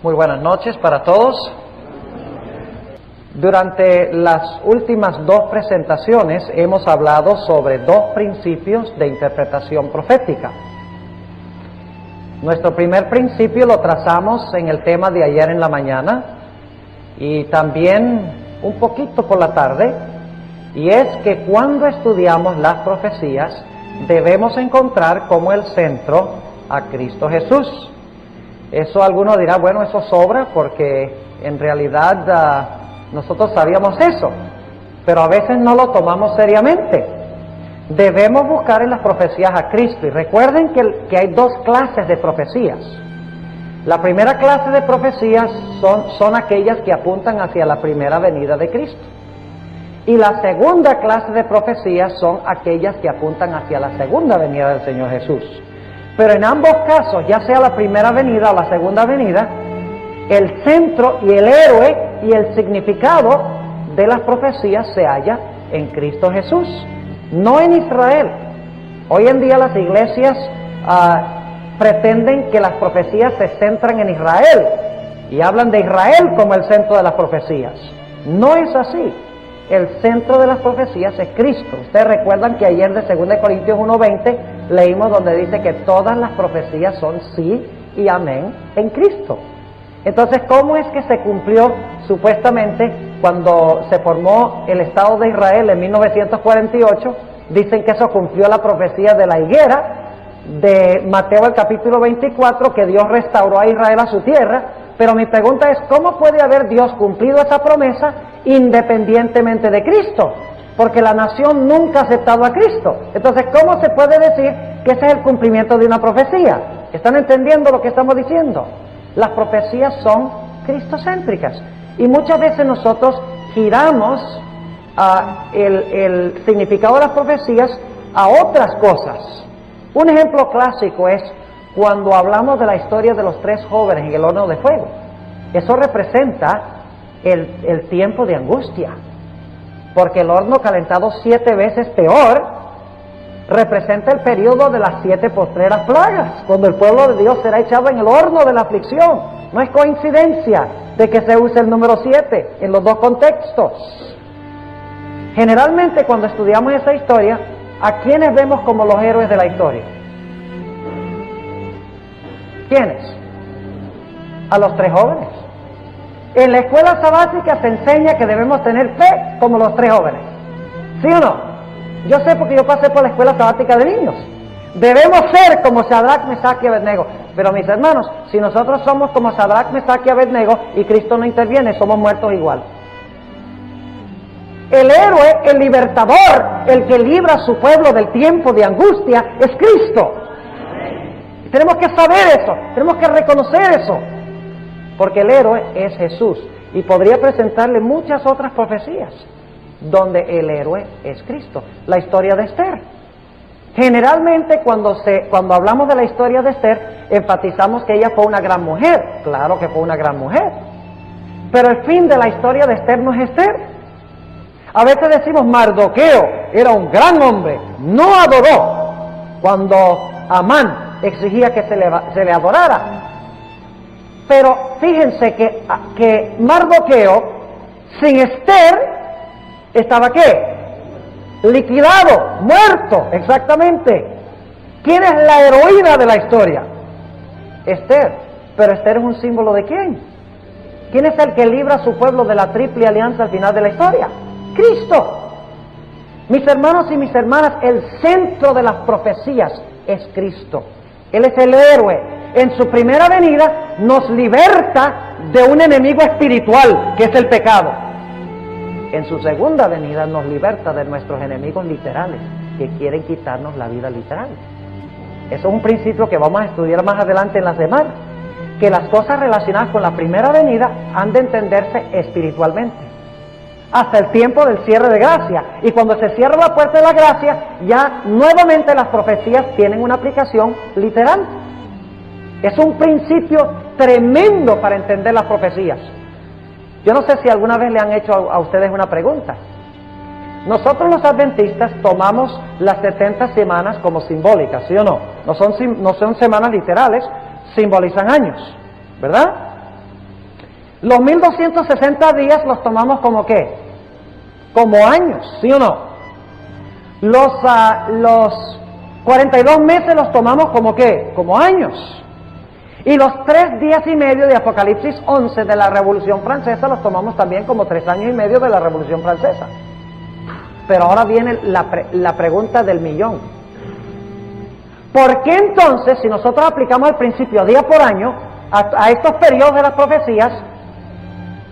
Muy buenas noches para todos. Durante las últimas dos presentaciones hemos hablado sobre dos principios de interpretación profética. Nuestro primer principio lo trazamos en el tema de ayer en la mañana y también un poquito por la tarde, y es que cuando estudiamos las profecías debemos encontrar como el centro a Cristo Jesús. Eso alguno dirá, bueno, eso sobra porque en realidad nosotros sabíamos eso, pero a veces no lo tomamos seriamente. Debemos buscar en las profecías a Cristo, y recuerden que hay dos clases de profecías. La primera clase de profecías son aquellas que apuntan hacia la primera venida de Cristo, y la segunda clase de profecías son aquellas que apuntan hacia la segunda venida del Señor Jesús. Pero en ambos casos, ya sea la primera venida o la segunda venida, el centro y el héroe y el significado de las profecías se halla en Cristo Jesús, no en Israel. Hoy en día las iglesias pretenden que las profecías se centran en Israel y hablan de Israel como el centro de las profecías. No es así. El centro de las profecías es Cristo. Ustedes recuerdan que ayer de 2 Corintios 1:20 leímos donde dice que todas las profecías son sí y amén en Cristo. Entonces, ¿cómo es que se cumplió supuestamente cuando se formó el Estado de Israel en 1948? Dicen que eso cumplió la profecía de la higuera de Mateo el capítulo 24, que Dios restauró a Israel a su tierra. Pero mi pregunta es, ¿cómo puede haber Dios cumplido esa promesa independientemente de Cristo? Porque la nación nunca ha aceptado a Cristo. Entonces, ¿cómo se puede decir que ese es el cumplimiento de una profecía? ¿Están entendiendo lo que estamos diciendo? Las profecías son cristocéntricas, y muchas veces nosotros giramos el significado de las profecías a otras cosas. Un ejemplo clásico es cuando hablamos de la historia de los 3 jóvenes en el horno de fuego. Eso representa el tiempo de angustia, porque el horno calentado 7 veces peor representa el periodo de las 7 postreras plagas, cuando el pueblo de Dios será echado en el horno de la aflicción. No es coincidencia de que se use el número 7 en los dos contextos. Generalmente cuando estudiamos esa historia, ¿a quiénes vemos como los héroes de la historia? ¿Quiénes? A los 3 jóvenes. En la escuela sabática se enseña que debemos tener fe como los 3 jóvenes. ¿Sí o no? Yo sé porque yo pasé por la escuela sabática de niños. Debemos ser como Sadrach, Mesach y Abednego. Pero mis hermanos, si nosotros somos como Sadrach, Mesach y Abednego y Cristo no interviene, somos muertos igual. El héroe, el libertador, el que libra a su pueblo del tiempo de angustia, es Cristo. Y tenemos que saber eso, tenemos que reconocer eso, porque el héroe es Jesús. Y podría presentarle muchas otras profecías donde el héroe es Cristo. La historia de Esther. Generalmente cuando hablamos de la historia de Esther, enfatizamos que ella fue una gran mujer. Claro que fue una gran mujer, pero el fin de la historia de Esther no es Esther. A veces decimos Mardoqueo era un gran hombre, no adoró cuando Amán exigía que se le adorara. Pero fíjense que Mardoqueo sin Esther estaba ¿qué? Liquidado, muerto, exactamente. ¿Quién es la heroína de la historia? Esther. Pero Esther es un símbolo ¿de quién? ¿Quién es el que libra a su pueblo de la triple alianza al final de la historia? Cristo. Mis hermanos y mis hermanas, el centro de las profecías es Cristo. Él es el héroe. En su primera venida nos liberta de un enemigo espiritual que es el pecado. En su segunda venida nos liberta de nuestros enemigos literales que quieren quitarnos la vida literal. Eso es un principio que vamos a estudiar más adelante en la semana, que las cosas relacionadas con la primera venida han de entenderse espiritualmente hasta el tiempo del cierre de gracia, y cuando se cierra la puerta de la gracia ya nuevamente las profecías tienen una aplicación literal. Es un principio tremendo para entender las profecías. Yo no sé si alguna vez le han hecho a ustedes una pregunta. Nosotros los adventistas tomamos las 70 semanas como simbólicas, ¿sí o no? No son semanas literales, simbolizan años, ¿verdad? Los 1260 días los tomamos como ¿qué? Como años, ¿sí o no? Los 42 meses los tomamos como ¿qué? Como años. Y los 3 días y medio de Apocalipsis 11 de la Revolución Francesa los tomamos también como 3 años y medio de la Revolución Francesa. Pero ahora viene la pregunta del millón. ¿Por qué entonces, si nosotros aplicamos el principio día por año a estos periodos de las profecías,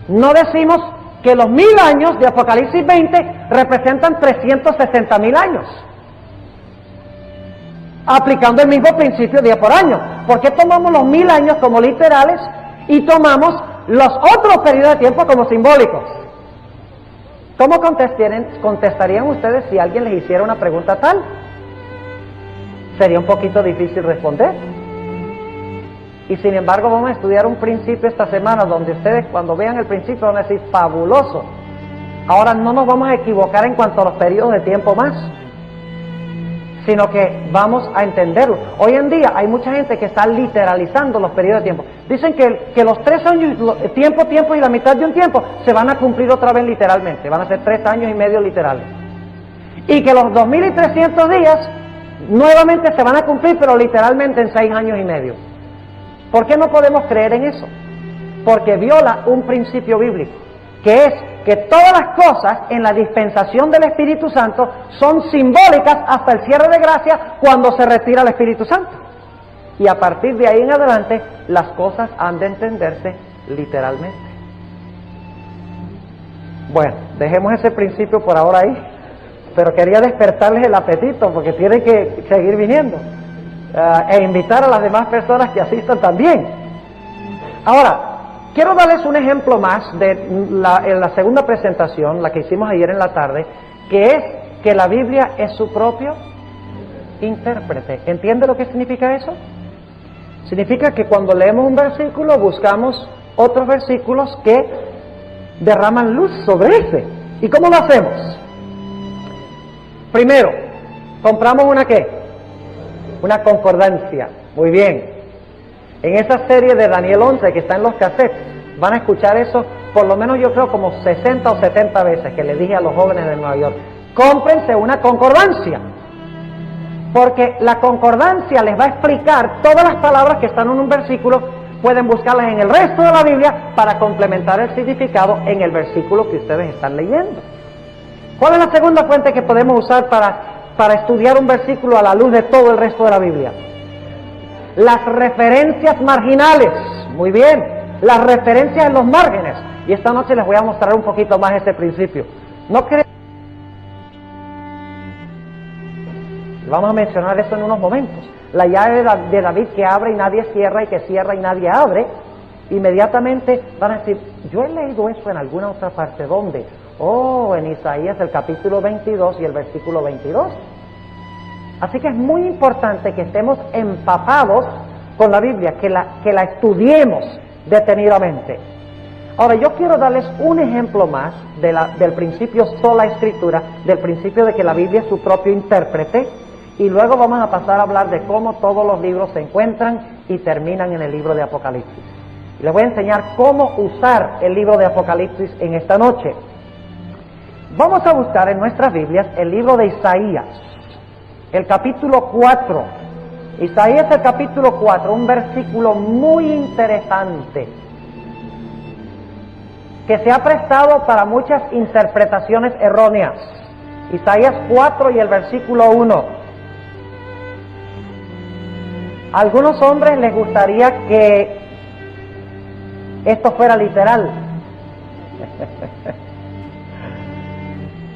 no decimos que los 1000 años de Apocalipsis 20 representan 360.000 años? Aplicando el mismo principio día por año. ¿Por qué tomamos los 1000 años como literales y tomamos los otros periodos de tiempo como simbólicos? ¿Cómo contestarían ustedes si alguien les hiciera una pregunta tal? Sería un poquito difícil responder. Y sin embargo vamos a estudiar un principio esta semana donde ustedes cuando vean el principio van a decir fabuloso. Ahora no nos vamos a equivocar en cuanto a los periodos de tiempo más, sino que vamos a entenderlo. Hoy en día hay mucha gente que está literalizando los periodos de tiempo. Dicen que los 3 años, tiempo y la mitad de un tiempo se van a cumplir otra vez literalmente. Van a ser 3 años y medio literales. Y que los 2300 días nuevamente se van a cumplir, pero literalmente en 6 años y medio. ¿Por qué no podemos creer en eso? Porque viola un principio bíblico, que es que todas las cosas en la dispensación del Espíritu Santo son simbólicas hasta el cierre de gracia cuando se retira el Espíritu Santo. Y a partir de ahí en adelante las cosas han de entenderse literalmente. Bueno, dejemos ese principio por ahora ahí, pero quería despertarles el apetito porque tienen que seguir viniendo e invitar a las demás personas que asistan también. Ahora, quiero darles un ejemplo más en la segunda presentación, la que hicimos ayer en la tarde, que es que la Biblia es su propio intérprete. ¿Entiende lo que significa eso? Significa que cuando leemos un versículo buscamos otros versículos que derraman luz sobre ese. ¿Y cómo lo hacemos? Primero, compramos una ¿qué? Una concordancia. Muy bien. En esa serie de Daniel 11 que está en los cassettes, van a escuchar eso por lo menos yo creo como 60 o 70 veces que le dije a los jóvenes de Nueva York, cómprense una concordancia, porque la concordancia les va a explicar todas las palabras que están en un versículo, pueden buscarlas en el resto de la Biblia para complementar el significado en el versículo que ustedes están leyendo. ¿Cuál es la segunda fuente que podemos usar para estudiar un versículo a la luz de todo el resto de la Biblia? Las referencias marginales. Muy bien, las referencias en los márgenes. Y esta noche les voy a mostrar un poquito más ese principio. No creo. Vamos a mencionar eso en unos momentos. La llave de David que abre y nadie cierra y que cierra y nadie abre. Inmediatamente van a decir, yo he leído eso en alguna otra parte. ¿Dónde? Oh, en Isaías el capítulo 22 y el versículo 22. Así que es muy importante que estemos empapados con la Biblia, que la estudiemos detenidamente. Ahora, yo quiero darles un ejemplo más del principio sola escritura, del principio de que la Biblia es su propio intérprete, y luego vamos a pasar a hablar de cómo todos los libros se encuentran y terminan en el libro de Apocalipsis. Y les voy a enseñar cómo usar el libro de Apocalipsis en esta noche. Vamos a buscar en nuestras Biblias el libro de Isaías, el capítulo 4. Isaías el capítulo 4, un versículo muy interesante que se ha prestado para muchas interpretaciones erróneas. Isaías 4 y el versículo 1. A algunos hombres les gustaría que esto fuera literal.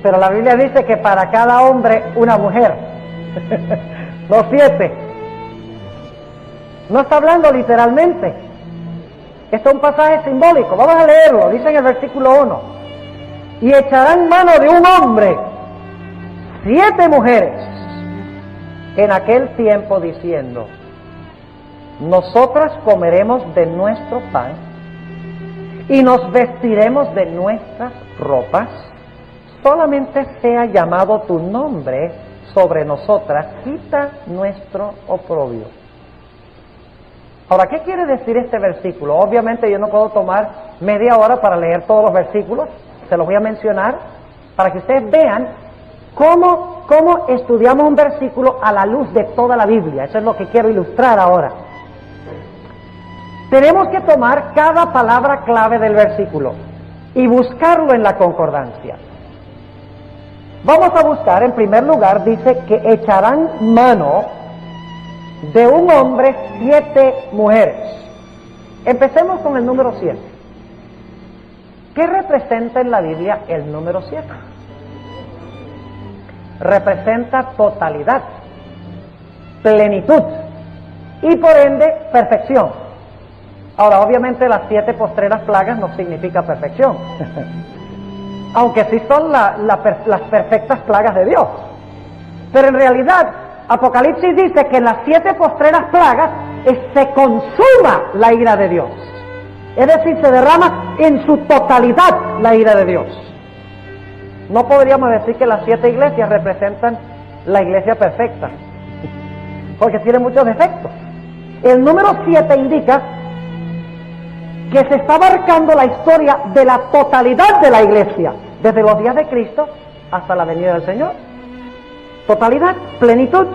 Pero la Biblia dice que para cada hombre una mujer. No 7. No está hablando literalmente. Esto es un pasaje simbólico. Vamos a leerlo. Dice en el versículo 1. Y echarán mano de un hombre 7 mujeres en aquel tiempo diciendo, nosotras comeremos de nuestro pan y nos vestiremos de nuestras ropas. Solamente sea llamado tu nombre sobre nosotras, quita nuestro oprobio. Ahora, ¿qué quiere decir este versículo? Obviamente yo no puedo tomar media hora para leer todos los versículos, se los voy a mencionar, para que ustedes vean cómo estudiamos un versículo a la luz de toda la Biblia. Eso es lo que quiero ilustrar ahora. Tenemos que tomar cada palabra clave del versículo y buscarlo en la concordancia. Vamos a buscar, en primer lugar, dice que echarán mano de un hombre 7 mujeres. Empecemos con el número 7. ¿Qué representa en la Biblia el número 7? Representa totalidad, plenitud y por ende perfección. Ahora, obviamente las 7 postreras plagas no significa perfección, aunque sí son las perfectas plagas de Dios. Pero en realidad, Apocalipsis dice que en las 7 postreras plagas se consuma la ira de Dios. Es decir, se derrama en su totalidad la ira de Dios. No podríamos decir que las 7 iglesias representan la iglesia perfecta, porque tiene muchos defectos. El número 7 indica que se está abarcando la historia de la totalidad de la iglesia, desde los días de Cristo hasta la venida del Señor. Totalidad, plenitud.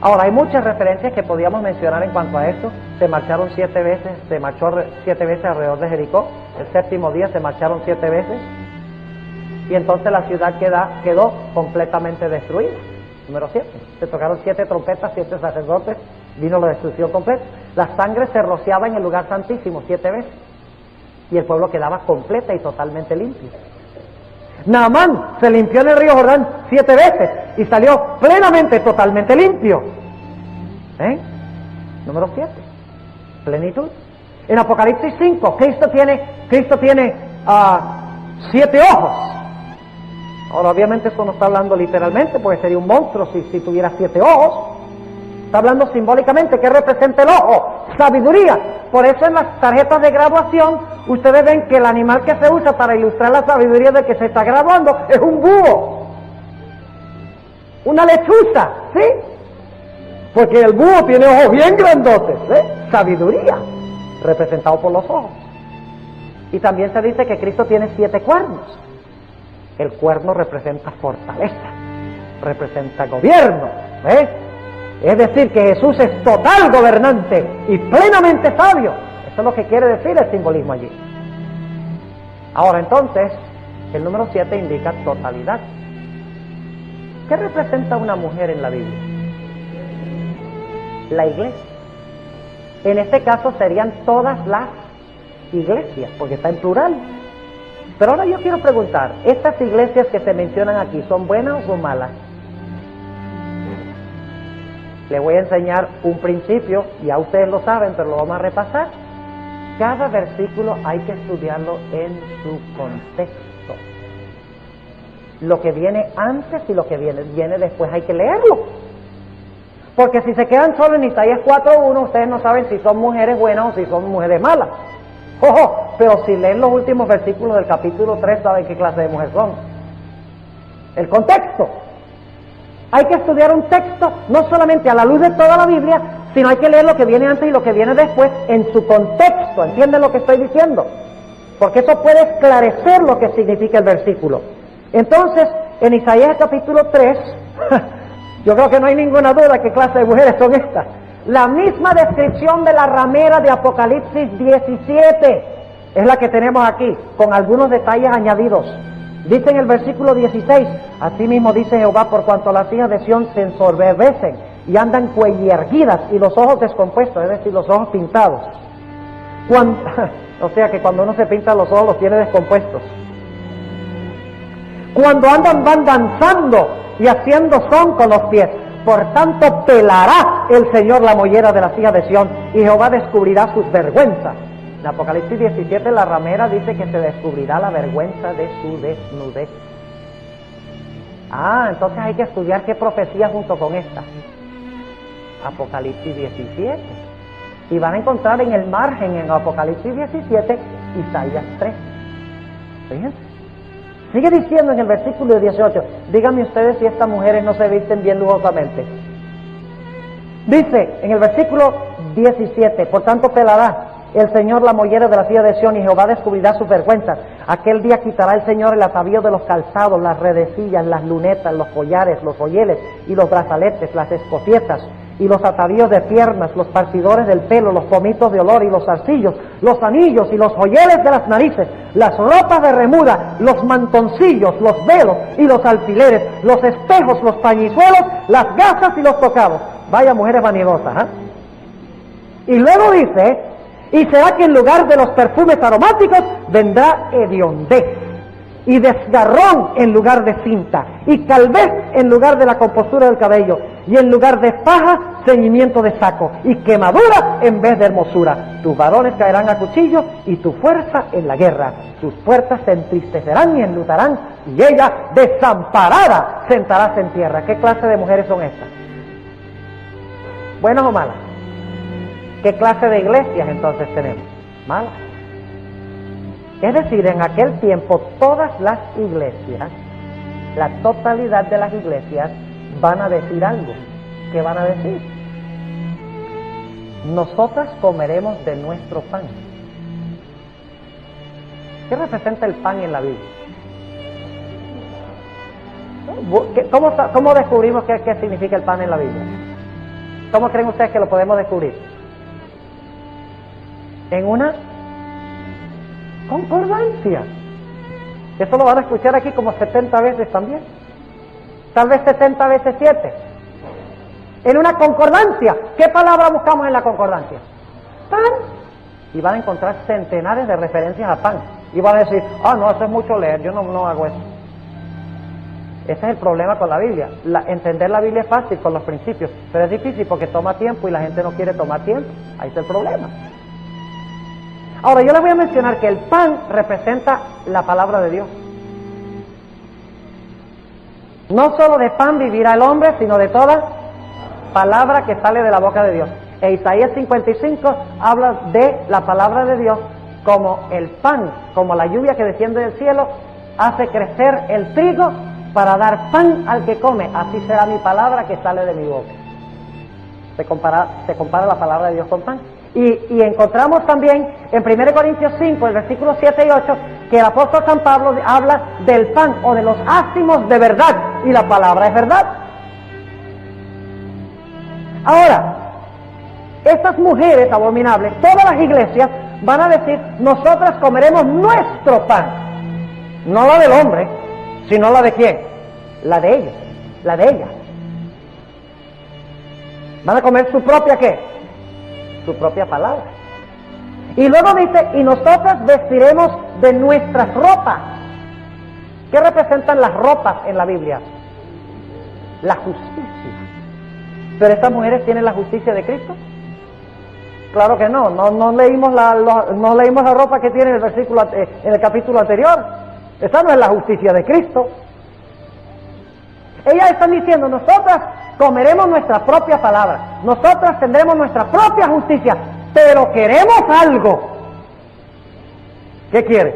Ahora, hay muchas referencias que podíamos mencionar en cuanto a esto. Se marchó 7 veces alrededor de Jericó. El 7º día se marcharon 7 veces. Y entonces la ciudad quedó completamente destruida. Número 7. Se tocaron 7 trompetas, 7 sacerdotes. Vino la destrucción completa. La sangre se rociaba en el lugar santísimo 7 veces. Y el pueblo quedaba completa y totalmente limpio. Naamán se limpió en el río Jordán 7 veces y salió plenamente, totalmente limpio. Número 7. Plenitud. En Apocalipsis 5, Cristo tiene 7 ojos. Ahora, obviamente eso no está hablando literalmente, porque sería un monstruo si tuviera 7 ojos. Está hablando simbólicamente. ¿Qué representa el ojo? Sabiduría. Por eso en las tarjetas de graduación ustedes ven que el animal que se usa para ilustrar la sabiduría de que se está graduando es un búho, una lechuza, ¿sí? Porque el búho tiene ojos bien grandotes, sabiduría, representado por los ojos. Y también se dice que Cristo tiene 7 cuernos. El cuerno representa fortaleza, representa gobierno, Es decir, que Jesús es total gobernante y plenamente sabio. Eso es lo que quiere decir el simbolismo allí. Ahora entonces, el número 7 indica totalidad. ¿Qué representa una mujer en la Biblia? La iglesia. En este caso serían todas las iglesias, porque está en plural. Pero ahora yo quiero preguntar, ¿estas iglesias que se mencionan aquí son buenas o son malas? Les voy a enseñar un principio, ya ustedes lo saben, pero lo vamos a repasar. Cada versículo hay que estudiarlo en su contexto. Lo que viene antes y lo que viene después hay que leerlo. Porque si se quedan solo en Isaías 4:1, ustedes no saben si son mujeres buenas o si son mujeres malas. ¡Ojo! Pero si leen los últimos versículos del capítulo 3, saben qué clase de mujer son. El contexto. Hay que estudiar un texto no solamente a la luz de toda la Biblia, sino hay que leer lo que viene antes y lo que viene después en su contexto. ¿Entienden lo que estoy diciendo? Porque eso puede esclarecer lo que significa el versículo. Entonces, en Isaías capítulo 3, yo creo que no hay ninguna duda qué clase de mujeres son estas. La misma descripción de la ramera de Apocalipsis 17 es la que tenemos aquí, con algunos detalles añadidos. Dice en el versículo 16, así mismo dice Jehová, por cuanto las hijas de Sión se ensoberbecen y andan cuellierguidas y los ojos descompuestos, es decir, los ojos pintados. O sea que cuando uno se pinta los ojos los tiene descompuestos. Cuando andan van danzando y haciendo son con los pies. Por tanto pelará el Señor la mollera de las hijas de Sión y Jehová descubrirá sus vergüenzas. En Apocalipsis 17 la ramera dice que se descubrirá la vergüenza de su desnudez. Entonces hay que estudiar qué profecía junto con esta. Apocalipsis 17. Y van a encontrar en el margen, en Apocalipsis 17, Isaías 3. Fíjense. Sigue diciendo en el versículo 18, díganme ustedes si estas mujeres no se visten bien lujosamente. Dice en el versículo 17, por tanto pelará El Señor la mollera de la silla de Sión, y Jehová descubrirá sus vergüenzas. Aquel día quitará el Señor el atavío de los calzados, las redecillas, las lunetas, los collares, los joyeles y los brazaletes, las escopietas y los atavíos de piernas, los partidores del pelo, los pomitos de olor y los zarcillos, los anillos y los joyeles de las narices, las ropas de remuda, los mantoncillos, los velos y los alfileres, los espejos, los pañizuelos, las gasas y los tocados. Vaya mujeres vanidosas, ¿eh? Y luego dice, y será que en lugar de los perfumes aromáticos vendrá hediondez, y desgarrón en lugar de cinta, y calvez en lugar de la compostura del cabello, y en lugar de faja, ceñimiento de saco, y quemadura en vez de hermosura. Tus varones caerán a cuchillo, y tu fuerza en la guerra. Sus puertas se entristecerán y enlutarán, y ella desamparada sentarás en tierra. ¿Qué clase de mujeres son estas? ¿Buenas o malas? ¿Qué clase de iglesias entonces tenemos? Malas. Es decir, en aquel tiempo todas las iglesias, la totalidad de las iglesias van a decir algo. ¿Qué van a decir? Nosotras comeremos de nuestro pan. ¿Qué representa el pan en la Biblia? ¿Cómo descubrimos qué significa el pan en la Biblia? ¿Cómo creen ustedes que lo podemos descubrir? En una concordancia. Eso lo van a escuchar aquí como 70 veces también. Tal vez 70 veces 7. En una concordancia. ¿Qué palabra buscamos en la concordancia? Pan. Y van a encontrar centenares de referencias a pan. Y van a decir, no, eso es mucho leer, yo no hago eso. Ese es el problema con la Biblia. Entender la Biblia es fácil con los principios, pero es difícil porque toma tiempo y la gente no quiere tomar tiempo. Ahí está el problema. Ahora, yo les voy a mencionar que el pan representa la palabra de Dios. No solo de pan vivirá el hombre, sino de toda palabra que sale de la boca de Dios. E Isaías 55 habla de la palabra de Dios como el pan, como la lluvia que desciende del cielo, hace crecer el trigo para dar pan al que come. Así será mi palabra que sale de mi boca. Se compara la palabra de Dios con pan. Y encontramos también en 1 Corintios 5, el versículo 7 y 8, que el apóstol San Pablo habla del pan o de los ázimos de verdad, y la palabra es verdad. Ahora, estas mujeres abominables, todas las iglesias van a decir, nosotras comeremos nuestro pan, no la del hombre, sino la de quién, la de ellos, la de ellas. Van a comer su propia ¿qué? Su propia palabra. Y luego dice, y nosotras vestiremos de nuestras ropas. ¿Qué representan las ropas en la Biblia? La justicia. ¿Pero estas mujeres tienen la justicia de Cristo? Claro que no. No leímos la ropa que tiene en el capítulo anterior. Esa no es la justicia de Cristo. Ellas están diciendo, nosotras comeremos nuestra propia palabra, nosotras tendremos nuestra propia justicia, pero queremos algo. ¿Qué quiere?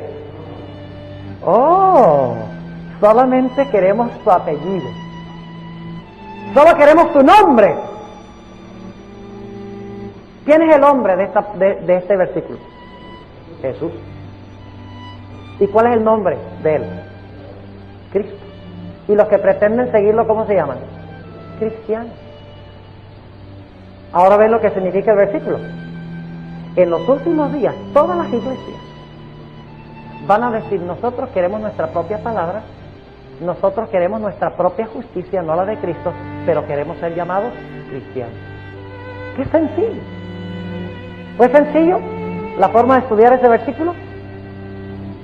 Solamente queremos tu apellido, solo queremos tu nombre. ¿Quién es el hombre de este versículo? Jesús. ¿Y cuál es el nombre de él? Cristo. Y los que pretenden seguirlo, ¿cómo se llaman? Cristianos. Ahora ven lo que significa el versículo. En los últimos días, todas las iglesias van a decir, nosotros queremos nuestra propia palabra, nosotros queremos nuestra propia justicia, no la de Cristo, pero queremos ser llamados cristianos. ¡Qué sencillo! ¿Fue sencillo la forma de estudiar ese versículo?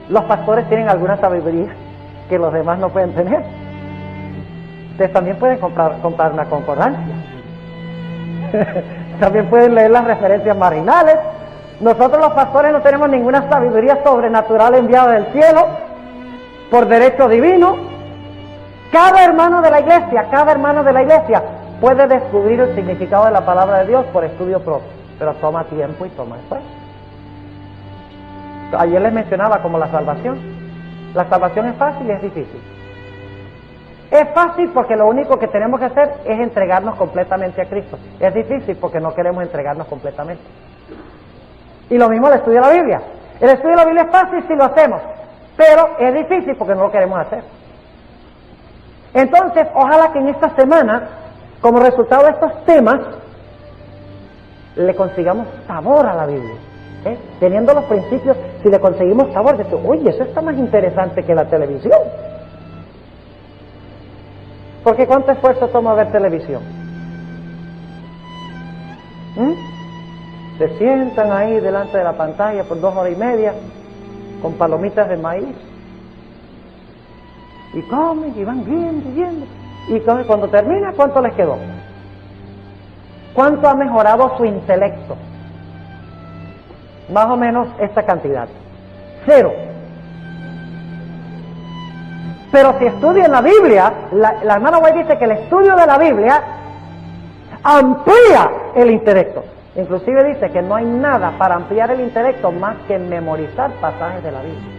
Los pastores tienen alguna sabiduría que los demás no pueden tener. Ustedes también pueden comprar una concordancia. También pueden leer las referencias marginales. Nosotros los pastores no tenemos ninguna sabiduría sobrenatural enviada del cielo por derecho divino. Cada hermano de la iglesia puede descubrir el significado de la palabra de Dios por estudio propio, pero toma tiempo y toma esfuerzo. Ayer les mencionaba como la salvación. La salvación es fácil y es difícil. Es fácil porque lo único que tenemos que hacer es entregarnos completamente a Cristo. Es difícil porque no queremos entregarnos completamente. Y lo mismo el estudio de la Biblia. El estudio de la Biblia es fácil si lo hacemos, pero es difícil porque no lo queremos hacer. Entonces, ojalá que en esta semana, como resultado de estos temas, le consigamos sabor a la Biblia. Teniendo los principios, si le conseguimos sabor, de que, oye, eso está más interesante que la televisión. Porque ¿cuánto esfuerzo toma ver televisión? Se sientan ahí delante de la pantalla por 2 horas y media con palomitas de maíz y comen y van viendo y cuando termina, ¿cuánto les quedó? ¿Cuánto ha mejorado su intelecto? Más o menos esta cantidad, 0. Pero si estudian la Biblia, la hermana White dice que el estudio de la Biblia amplía el intelecto. Inclusive dice que no hay nada para ampliar el intelecto más que memorizar pasajes de la Biblia.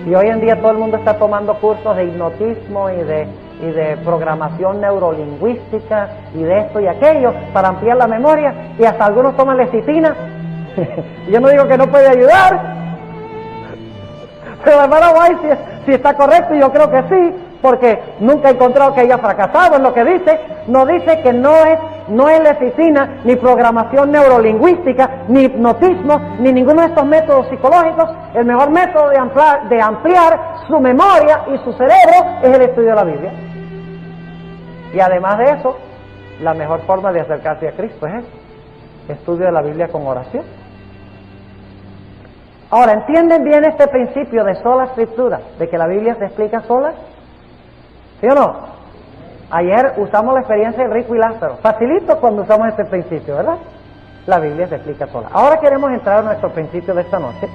Y hoy en día todo el mundo está tomando cursos de hipnotismo y de programación neurolingüística y de esto y aquello para ampliar la memoria, y hasta algunos toman lecitina. Yo no digo que no puede ayudar, pero la hermana White si está correcto, y yo creo que sí, porque nunca he encontrado que haya fracasado en lo que dice. No dice que no es lecitina, ni programación neurolingüística, ni hipnotismo, ni ninguno de estos métodos psicológicos. El mejor método de ampliar su memoria y su cerebro es el estudio de la Biblia. Y además de eso, la mejor forma de acercarse a Cristo es eso: estudio de la Biblia con oración. Ahora, ¿entienden bien este principio de sola escritura? De que la Biblia se explica sola. ¿Sí o no? Ayer usamos la experiencia de Rico y Lázaro. Facilito cuando usamos este principio, ¿verdad? La Biblia se explica sola. Ahora queremos entrar a nuestro principio de esta noche.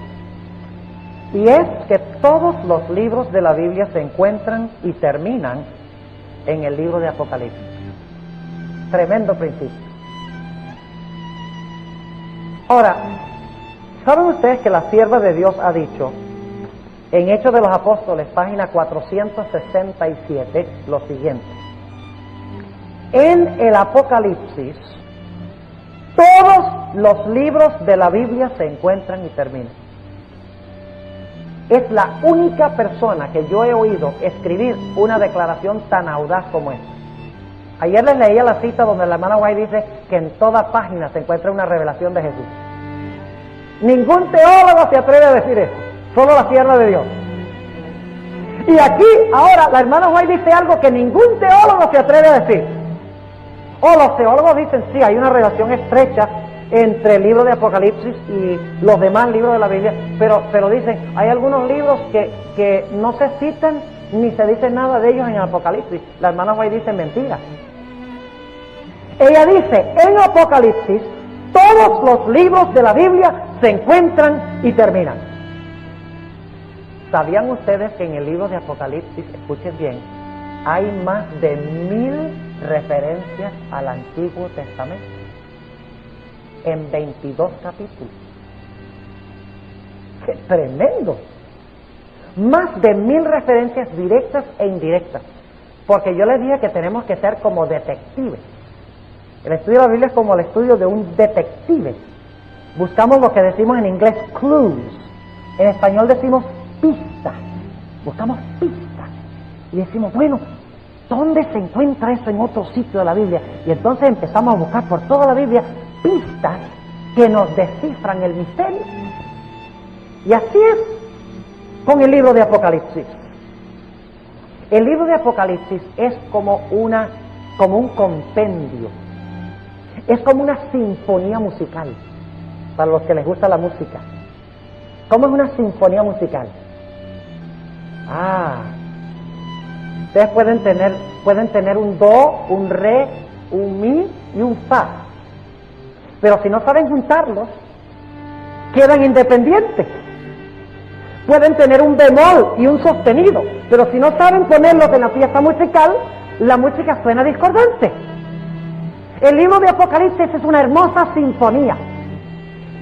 Y es que todos los libros de la Biblia se encuentran y terminan en el libro de Apocalipsis. Tremendo principio. Ahora, ¿saben ustedes que la sierva de Dios ha dicho en Hechos de los Apóstoles, página 467, lo siguiente? En el Apocalipsis, todos los libros de la Biblia se encuentran y terminan. Es la única persona que yo he oído escribir una declaración tan audaz como esta. Ayer les leía la cita donde la hermana White dice que en toda página se encuentra una revelación de Jesús. Ningún teólogo se atreve a decir eso, solo la sierva de Dios. Y aquí, ahora, la hermana White dice algo que ningún teólogo se atreve a decir. O los teólogos dicen, sí, hay una relación estrecha entre el libro de Apocalipsis y los demás libros de la Biblia, pero dicen, hay algunos libros que no se citan ni se dice nada de ellos en Apocalipsis. La hermana White dice mentira. Ella dice, en Apocalipsis, todos los libros de la Biblia se encuentran y terminan. ¿Sabían ustedes que en el libro de Apocalipsis, escuchen bien, hay más de 1000 referencias al Antiguo Testamento en 22 capítulos? ¡Qué tremendo! Más de 1000 referencias directas e indirectas, porque yo les dije que tenemos que ser como detectives. El estudio de la Biblia es como el estudio de un detective. Buscamos lo que decimos en inglés clues, en español decimos pistas. Buscamos pistas y decimos, bueno, ¿dónde se encuentra eso en otro sitio de la Biblia? Y entonces empezamos a buscar por toda la Biblia pistas que nos descifran el misterio. Y así es con el libro de Apocalipsis. El libro de Apocalipsis es como un compendio. Es como una sinfonía musical, para los que les gusta la música. ¿Cómo es una sinfonía musical? Ustedes pueden tener un do, un re, un mi y un fa. Pero si no saben juntarlos, quedan independientes. Pueden tener un bemol y un sostenido, pero si no saben ponerlos en la pieza musical, la música suena discordante. El libro de Apocalipsis es una hermosa sinfonía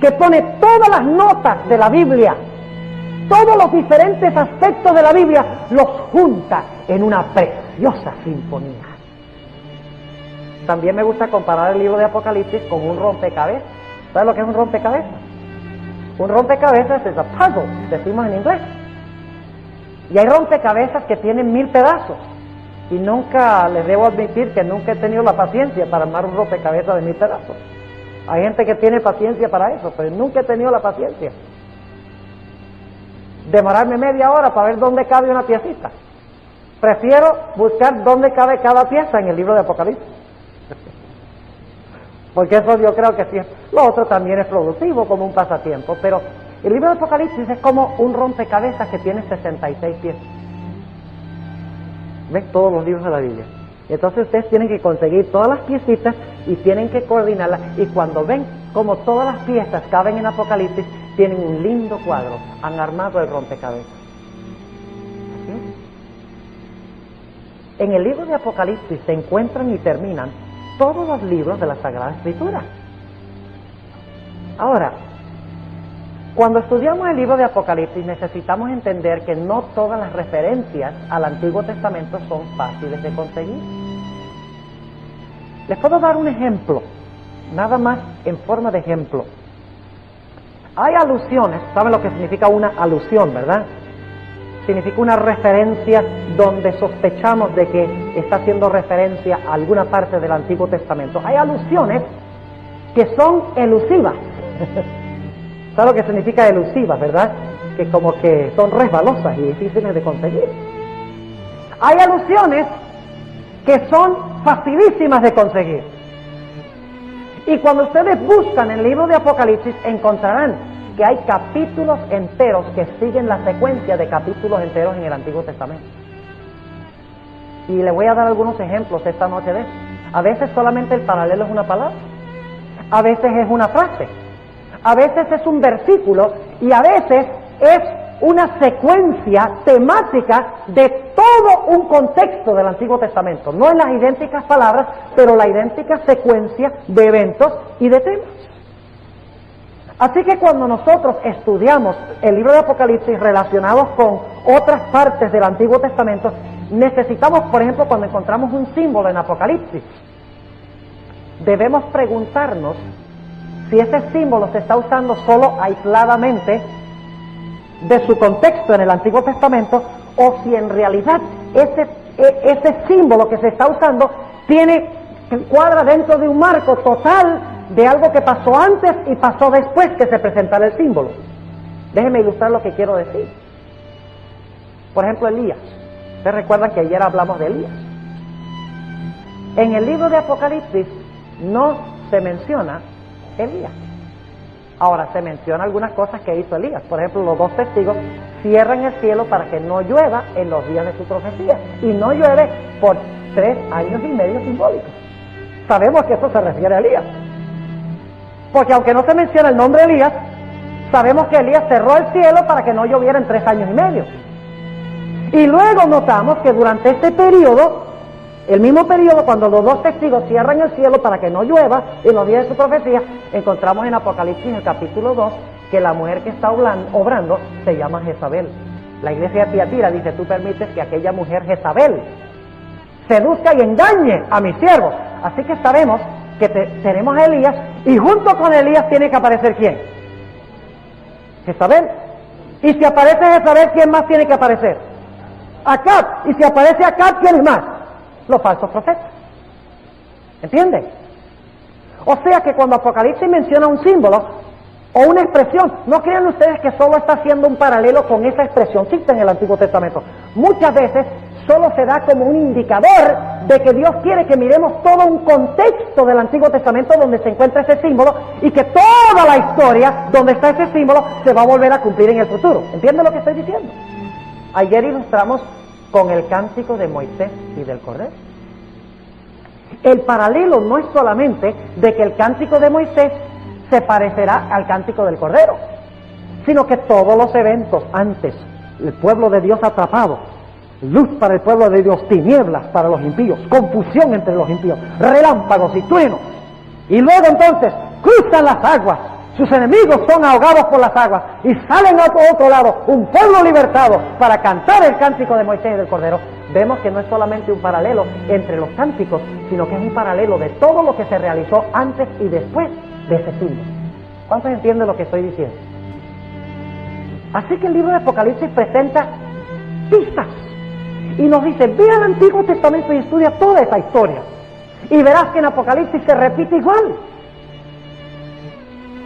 que pone todas las notas de la Biblia, todos los diferentes aspectos de la Biblia, los junta en una preciosa sinfonía. También me gusta comparar el libro de Apocalipsis con un rompecabezas. ¿Sabes lo que es un rompecabezas? Un rompecabezas es a puzzle, decimos en inglés. Y hay rompecabezas que tienen 1000 pedazos. Y nunca, les debo admitir que nunca he tenido la paciencia para armar un rompecabezas de 1000 pedazos. Hay gente que tiene paciencia para eso, pero nunca he tenido la paciencia. Demorarme media hora para ver dónde cabe una piecita. Prefiero buscar dónde cabe cada pieza en el libro de Apocalipsis. Porque eso yo creo que sí es. Lo otro también es productivo como un pasatiempo, pero el libro de Apocalipsis es como un rompecabezas que tiene 66 piezas. ¿Ven? Todos los libros de la Biblia. Entonces ustedes tienen que conseguir todas las piecitas y tienen que coordinarlas. Y cuando ven como todas las piezas caben en Apocalipsis, tienen un lindo cuadro. Han armado el rompecabezas. ¿Sí? En el libro de Apocalipsis se encuentran y terminan todos los libros de la Sagrada Escritura. Ahora, cuando estudiamos el libro de Apocalipsis necesitamos entender que no todas las referencias al Antiguo Testamento son fáciles de conseguir. Les puedo dar un ejemplo, nada más en forma de ejemplo. Hay alusiones, ¿saben lo que significa una alusión, verdad? Significa una referencia donde sospechamos de que está haciendo referencia a alguna parte del Antiguo Testamento. Hay alusiones que son elusivas. ¿Sabe lo que significa elusivas, verdad? Que como que son resbalosas y difíciles de conseguir. Hay alusiones que son facilísimas de conseguir. Y cuando ustedes buscan el libro de Apocalipsis encontrarán que hay capítulos enteros que siguen la secuencia de capítulos enteros en el Antiguo Testamento. Y le voy a dar algunos ejemplos esta noche de eso. A veces solamente el paralelo es una palabra, a veces es una frase, a veces es un versículo y a veces es una secuencia temática de todo un contexto del Antiguo Testamento. No en las idénticas palabras, pero la idéntica secuencia de eventos y de temas. Así que cuando nosotros estudiamos el libro de Apocalipsis relacionados con otras partes del Antiguo Testamento, necesitamos, por ejemplo, cuando encontramos un símbolo en Apocalipsis, debemos preguntarnos si ese símbolo se está usando solo aisladamente de su contexto en el Antiguo Testamento o si en realidad ese símbolo que se está usando cuadra dentro de un marco total de algo que pasó antes y pasó después que se presentara el símbolo. Déjenme ilustrar lo que quiero decir. Por ejemplo, Elías. Ustedes recuerdan que ayer hablamos de Elías. En el libro de Apocalipsis no se menciona Elías. Ahora se menciona algunas cosas que hizo Elías. Por ejemplo, los 2 testigos cierran el cielo para que no llueva en los días de su profecía. Y no llueve por 3 años y medio simbólicos. Sabemos que eso se refiere a Elías. Porque aunque no se menciona el nombre de Elías, sabemos que Elías cerró el cielo para que no lloviera en 3 años y medio. Y luego notamos que durante este periodo, el mismo periodo cuando los 2 testigos cierran el cielo para que no llueva en los días de su profecía, encontramos en Apocalipsis en el capítulo 2 que la mujer que está obrando se llama Jezabel. La iglesia de Tiatira dice: tú permites que aquella mujer Jezabel seduzca y engañe a mis siervos. Así que sabemos que tenemos a Elías, y junto con Elías tiene que aparecer ¿quién? Jezabel. Y si aparece Jezabel, ¿quién más tiene que aparecer? Acab. Y si aparece Acab, ¿quién es más? Los falsos profetas. ¿Entienden? O sea que cuando Apocalipsis menciona un símbolo o una expresión, no crean ustedes que solo está haciendo un paralelo con esa expresioncita en el Antiguo Testamento. Muchas veces solo se da como un indicador de que Dios quiere que miremos todo un contexto del Antiguo Testamento donde se encuentra ese símbolo y que toda la historia donde está ese símbolo se va a volver a cumplir en el futuro. ¿Entienden lo que estoy diciendo? Ayer ilustramos con el cántico de Moisés y del Cordero. El paralelo no es solamente de que el cántico de Moisés se parecerá al cántico del Cordero, sino que todos los eventos antes, el pueblo de Dios atrapado, luz para el pueblo de Dios, tinieblas para los impíos, confusión entre los impíos, relámpagos y truenos, y luego entonces cruzan las aguas, sus enemigos son ahogados por las aguas y salen a otro lado, un pueblo libertado para cantar el cántico de Moisés y del Cordero. Vemos que no es solamente un paralelo entre los cánticos, sino que es un paralelo de todo lo que se realizó antes y después de ese símbolo. ¿Cuántos entienden lo que estoy diciendo? Así que el libro de Apocalipsis presenta pistas y nos dice, ve al Antiguo Testamento y estudia toda esa historia y verás que en Apocalipsis se repite igual.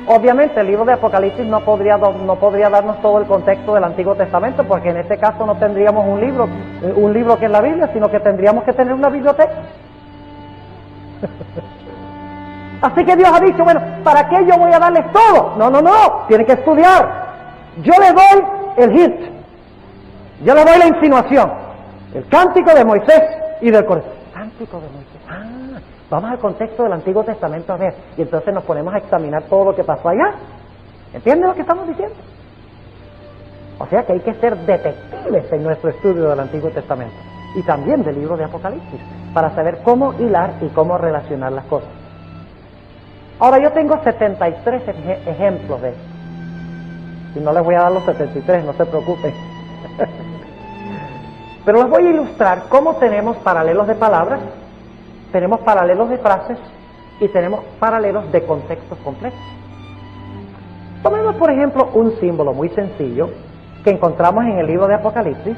Obviamente el libro de Apocalipsis no podría darnos todo el contexto del Antiguo Testamento, porque en este caso no tendríamos un libro que es la Biblia, sino que tendríamos que tener una biblioteca. Así que Dios ha dicho, bueno, ¿para qué yo voy a darles todo? No, tienen que estudiar. Yo les doy el hint, yo les doy la insinuación, el cántico de Moisés y del Cordero. Cántico de Moisés, vamos al contexto del Antiguo Testamento a ver, y entonces nos ponemos a examinar todo lo que pasó allá. ¿Entienden lo que estamos diciendo? O sea que hay que ser detectives en nuestro estudio del Antiguo Testamento y también del libro de Apocalipsis, para saber cómo hilar y cómo relacionar las cosas. Ahora yo tengo 73 ejemplos de esto. Y no les voy a dar los 73, no se preocupen. Pero les voy a ilustrar cómo tenemos paralelos de palabras, tenemos paralelos de frases y tenemos paralelos de contextos complejos. Tomemos por ejemplo un símbolo muy sencillo que encontramos en el libro de Apocalipsis,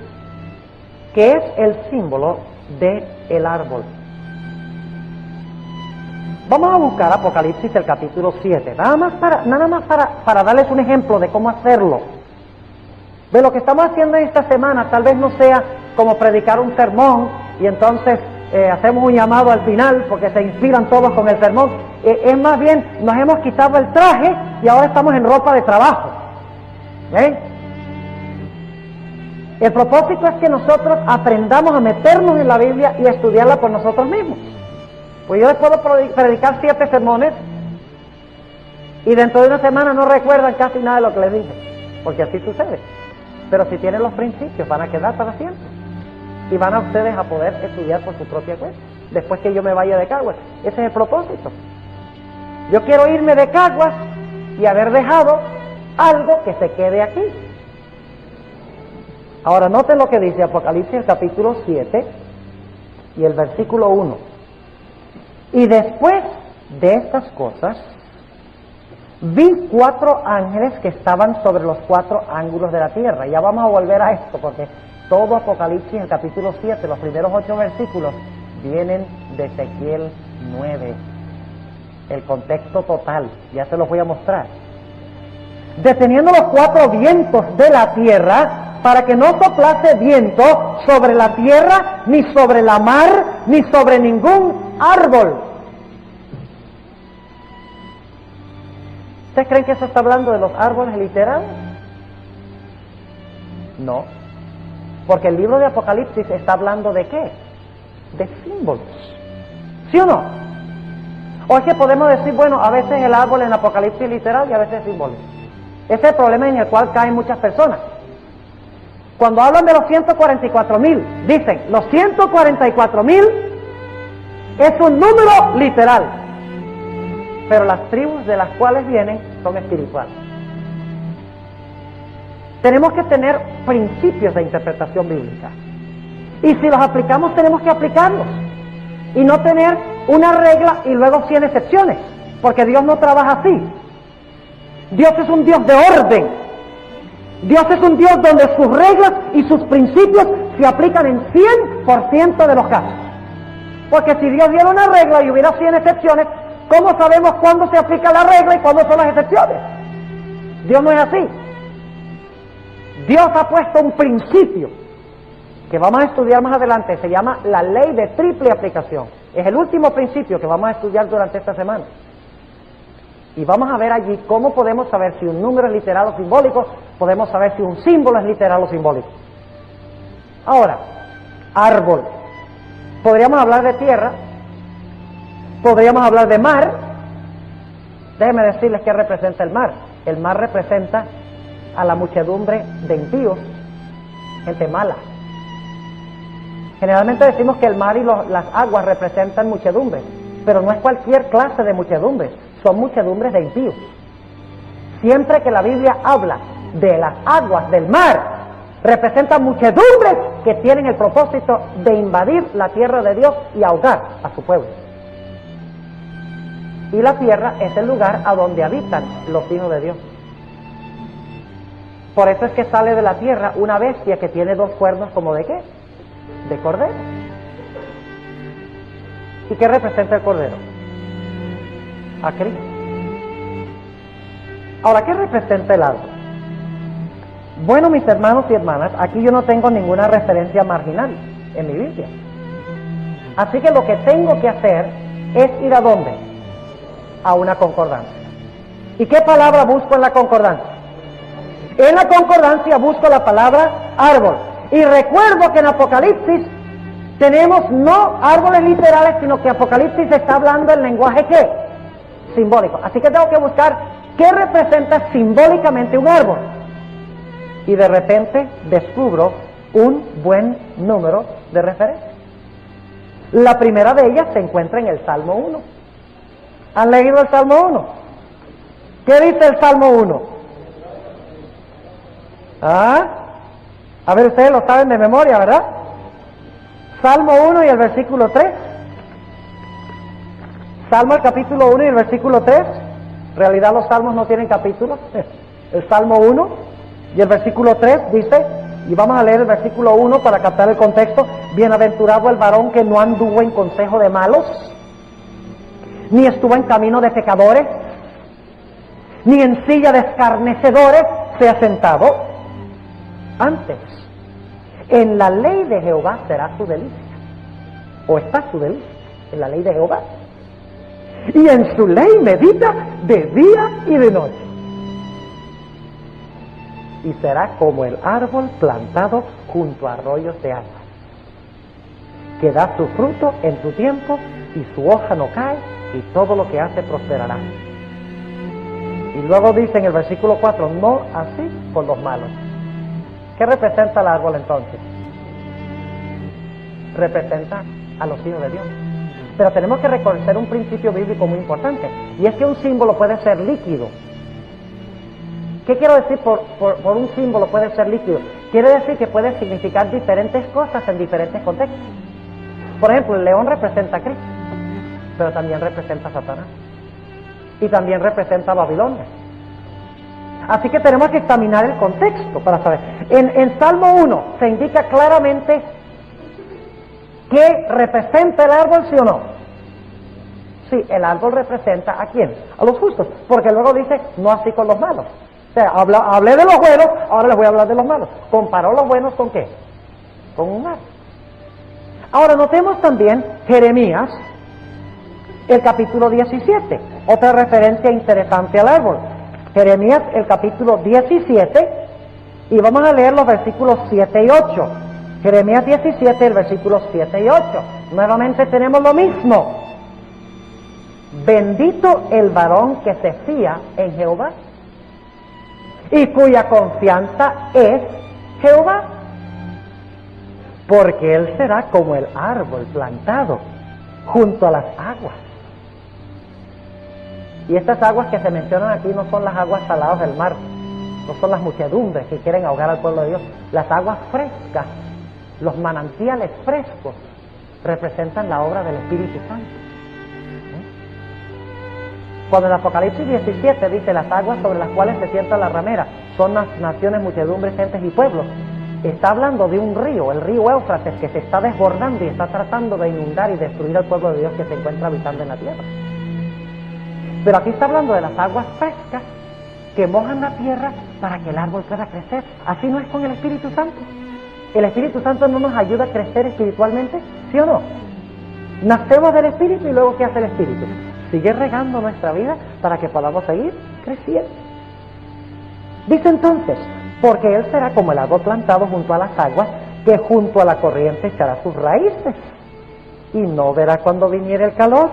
que es el símbolo del árbol. Vamos a buscar Apocalipsis el capítulo 7, nada más para darles un ejemplo de cómo hacerlo. De lo que estamos haciendo en esta semana, tal vez no sea como predicar un sermón y entonces hacemos un llamado al final porque se inspiran todos con el sermón. Es más bien, nos hemos quitado el traje y ahora estamos en ropa de trabajo. ¿Ven? El propósito es que nosotros aprendamos a meternos en la Biblia y a estudiarla por nosotros mismos. Pues yo les puedo predicar 7 sermones y dentro de una semana no recuerdan casi nada de lo que les dije, porque así sucede. Pero si tienen los principios van a quedar para siempre y van a ustedes a poder estudiar por su propia cuenta después que yo me vaya de Caguas. Ese es el propósito. Yo quiero irme de Caguas y haber dejado algo que se quede aquí. Ahora noten lo que dice Apocalipsis el capítulo 7 y el versículo 1. Y después de estas cosas, vi 4 ángeles que estaban sobre los 4 ángulos de la tierra. Ya vamos a volver a esto, porque todo Apocalipsis, en el capítulo 7, los primeros 8 versículos, vienen de Ezequiel 9. El contexto total, ya se los voy a mostrar. Deteniendo los 4 vientos de la tierra, para que no soplase viento sobre la tierra, ni sobre la mar, ni sobre ningún árbol. ¿Ustedes creen que eso está hablando de los árboles literales? No, porque el libro de Apocalipsis está hablando ¿de qué? De símbolos. ¿Sí o no? O es que podemos decir, bueno, a veces el árbol en Apocalipsis es literal y a veces es simbólico. Ese es el problema en el cual caen muchas personas. Cuando hablan de los 144,000, dicen, los 144,000 es un número literal, pero las tribus de las cuales vienen son espirituales. Tenemos que tener principios de interpretación bíblica. Y si los aplicamos, tenemos que aplicarlos. Y no tener una regla y luego 100 excepciones, porque Dios no trabaja así. Dios es un Dios de orden. Dios es un Dios donde sus reglas y sus principios se aplican en 100% de los casos. Porque si Dios diera una regla y hubiera 100 excepciones, ¿cómo sabemos cuándo se aplica la regla y cuándo son las excepciones? Dios no es así. Dios ha puesto un principio que vamos a estudiar más adelante, se llama la ley de triple aplicación. Es el último principio que vamos a estudiar durante esta semana. Y vamos a ver allí cómo podemos saber si un número es literal o simbólico, podemos saber si un símbolo es literal o simbólico. Ahora, árbol. Podríamos hablar de tierra, podríamos hablar de mar. Déjenme decirles qué representa el mar. El mar representa a la muchedumbre de impíos, gente mala. Generalmente decimos que el mar y las aguas representan muchedumbre, pero no es cualquier clase de muchedumbre, son muchedumbres de impíos. Siempre que la Biblia habla de las aguas del mar, representan muchedumbres que tienen el propósito de invadir la tierra de Dios y ahogar a su pueblo. Y la tierra es el lugar a donde habitan los hijos de Dios. Por eso es que sale de la tierra una bestia que tiene dos cuernos, ¿como de qué? De cordero. ¿Y qué representa el cordero? A Cristo. Ahora, ¿qué representa el árbol? Bueno, mis hermanos y hermanas, aquí yo no tengo ninguna referencia marginal en mi Biblia. Así que lo que tengo que hacer es ir ¿a dónde? A una concordancia. ¿Y qué palabra busco en la concordancia? En la concordancia busco la palabra árbol. Y recuerdo que en Apocalipsis tenemos no árboles literales, sino que Apocalipsis está hablando en lenguaje ¿qué? Simbólico. Así que tengo que buscar qué representa simbólicamente un árbol. Y de repente descubro un buen número de referencias. La primera de ellas se encuentra en el Salmo 1. ¿Han leído el Salmo 1? ¿Qué dice el Salmo 1? ¿Ah? A ver, ustedes lo saben de memoria, ¿verdad? Salmo 1 y el versículo 3. Salmo el capítulo 1 y el versículo 3. En realidad los salmos no tienen capítulos. El Salmo 1 y el versículo 3 dice, y vamos a leer el versículo 1 para captar el contexto: bienaventurado el varón que no anduvo en consejo de malos, ni estuvo en camino de pecadores, ni en silla de escarnecedores se ha sentado. Antes, en la ley de Jehová será su delicia, o está su delicia, en la ley de Jehová. Y en su ley medita de día y de noche. Y será como el árbol plantado junto a arroyos de agua, que da su fruto en su tiempo, y su hoja no cae, y todo lo que hace prosperará. Y luego dice en el versículo 4, no así con los malos. ¿Qué representa el árbol entonces? Representa a los hijos de Dios. Pero tenemos que reconocer un principio bíblico muy importante, y es que un símbolo puede ser líquido. ¿Qué quiero decir por un símbolo puede ser líquido? Quiere decir que puede significar diferentes cosas en diferentes contextos. Por ejemplo, el león representa a Cristo, pero también representa a Satanás, y también representa a Babilonia. Así que tenemos que examinar el contexto para saber. En Salmo 1 se indica claramente ¿qué representa el árbol, sí o no? Sí, el árbol representa ¿a quién? A los justos, porque luego dice, no así con los malos. O sea, hablé de los buenos, ahora les voy a hablar de los malos. Comparó los buenos ¿con qué? Con un árbol. Ahora notemos también Jeremías, el capítulo 17, otra referencia interesante al árbol. Jeremías, el capítulo 17, y vamos a leer los versículos 7 y 8. Jeremías 17, el versículo 7 y 8. Nuevamente tenemos lo mismo. Bendito el varón que se fía en Jehová, y cuya confianza es Jehová, porque él será como el árbol plantado junto a las aguas. Y estas aguas que se mencionan aquí no son las aguas saladas del mar, no son las muchedumbres que quieren ahogar al pueblo de Dios. Las aguas frescas, los manantiales frescos, representan la obra del Espíritu Santo. Cuando en Apocalipsis 17 dice las aguas sobre las cuales se sienta la ramera son las naciones, muchedumbres, gentes y pueblos, está hablando de un río, el río Éufrates, que se está desbordando y está tratando de inundar y destruir al pueblo de Dios que se encuentra habitando en la tierra. Pero aquí está hablando de las aguas frescas que mojan la tierra para que el árbol pueda crecer. Así no es con el Espíritu Santo. El Espíritu Santo no nos ayuda a crecer espiritualmente, ¿sí o no? Nacemos del Espíritu y luego ¿qué hace el Espíritu? Sigue regando nuestra vida para que podamos seguir creciendo. Dice entonces, porque él será como el árbol plantado junto a las aguas, que junto a la corriente echará sus raíces, y no verá cuando viniere el calor,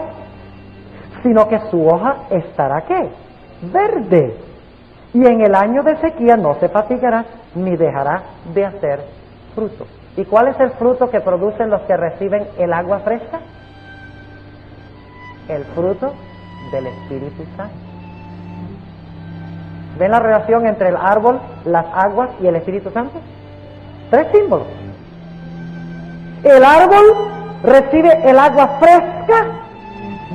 sino que su hoja estará ¿qué? Verde, y en el año de sequía no se fatigará, ni dejará de hacer fruto. ¿Y cuál es el fruto que producen los que reciben el agua fresca? El fruto del Espíritu Santo. ¿Ven la relación entre el árbol, las aguas y el Espíritu Santo? Tres símbolos. El árbol recibe el agua fresca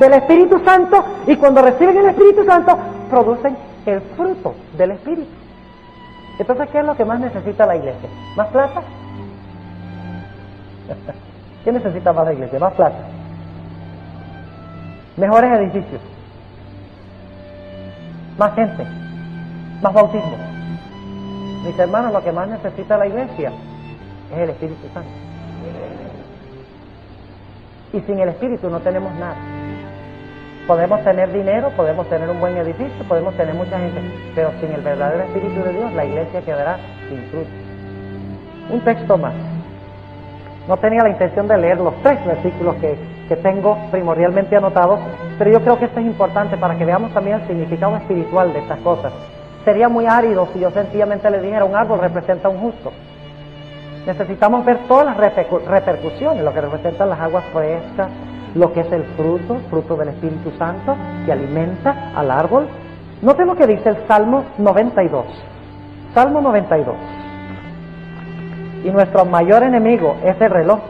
del Espíritu Santo, y cuando reciben el Espíritu Santo, producen el fruto del Espíritu. Entonces, ¿qué es lo que más necesita la iglesia? ¿Más plata? ¿Qué necesita más la iglesia? Más plata. Mejores edificios. Más gente. Más bautismo. Mis hermanos, lo que más necesita la iglesia es el Espíritu Santo. Y sin el Espíritu no tenemos nada. Podemos tener dinero, podemos tener un buen edificio, podemos tener mucha gente, pero sin el verdadero Espíritu de Dios, la iglesia quedará sin fruto. Un texto más. No tenía la intención de leer los 3 versículos que tengo primordialmente anotados, pero yo creo que esto es importante para que veamos también el significado espiritual de estas cosas. Sería muy árido si yo sencillamente le dijera un árbol representa a un justo. Necesitamos ver todas las repercusiones, lo que representan las aguas frescas, lo que es el fruto del Espíritu Santo que alimenta al árbol. Noten lo que dice el Salmo 92. Salmo 92. Y nuestro mayor enemigo es el reloj,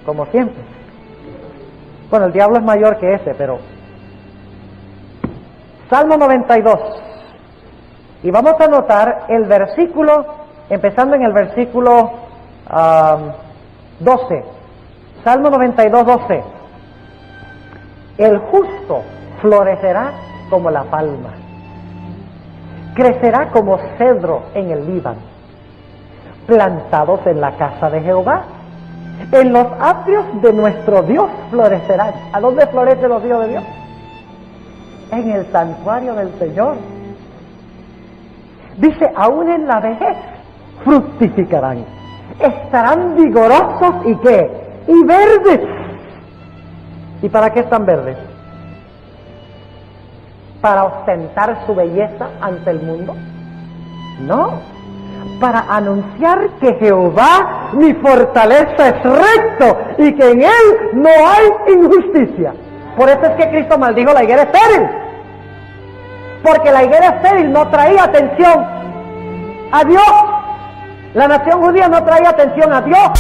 como siempre. Bueno, el diablo es mayor que ese, pero... Salmo 92. Y vamos a notar el versículo, empezando en el versículo 12. Salmo 92, 12. El justo florecerá como la palma, crecerá como cedro en el Líbano, plantados en la casa de Jehová. En los atrios de nuestro Dios florecerán. ¿A dónde florecen los hijos de Dios? En el santuario del Señor. Dice, aún en la vejez fructificarán. Estarán vigorosos y ¿qué? Y verdes. ¿Y para qué están verdes? ¿Para ostentar su belleza ante el mundo? No. Para anunciar que Jehová, mi fortaleza, es recto y que en él no hay injusticia. Por eso es que Cristo maldijo la higuera estéril. Porque la higuera estéril no traía atención a Dios. La nación judía no traía atención a Dios.